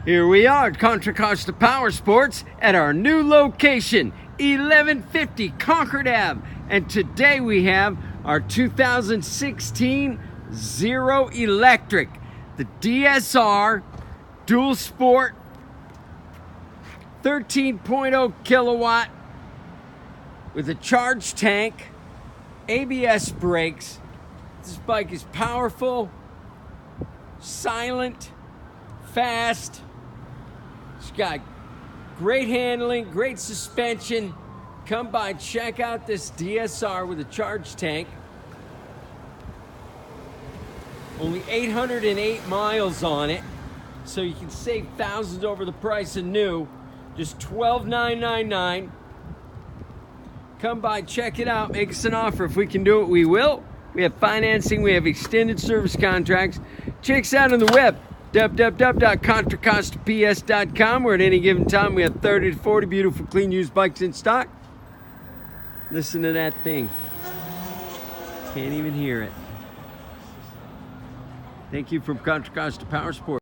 Here we are at Contra Costa Powersports at our new location, 1150 Concord Ave. And today we have our 2016 Zero Electric, the DSR Dual Sport 13.0 kilowatt with a charge tank, ABS brakes. This bike is powerful, silent, fast. It's got great handling, great suspension. Come by, check out this DSR with a charge tank. Only 808 miles on it, so you can save thousands over the price of new. Just $12,999. Come by, check it out, make us an offer. If we can do it, we will. We have financing, we have extended service contracts. Check us out on the web, www.contracostaps.com, where at any given time we have 30 to 40 beautiful, clean, used bikes in stock. Listen to that thing. Can't even hear it. Thank you from Contra Costa Powersports.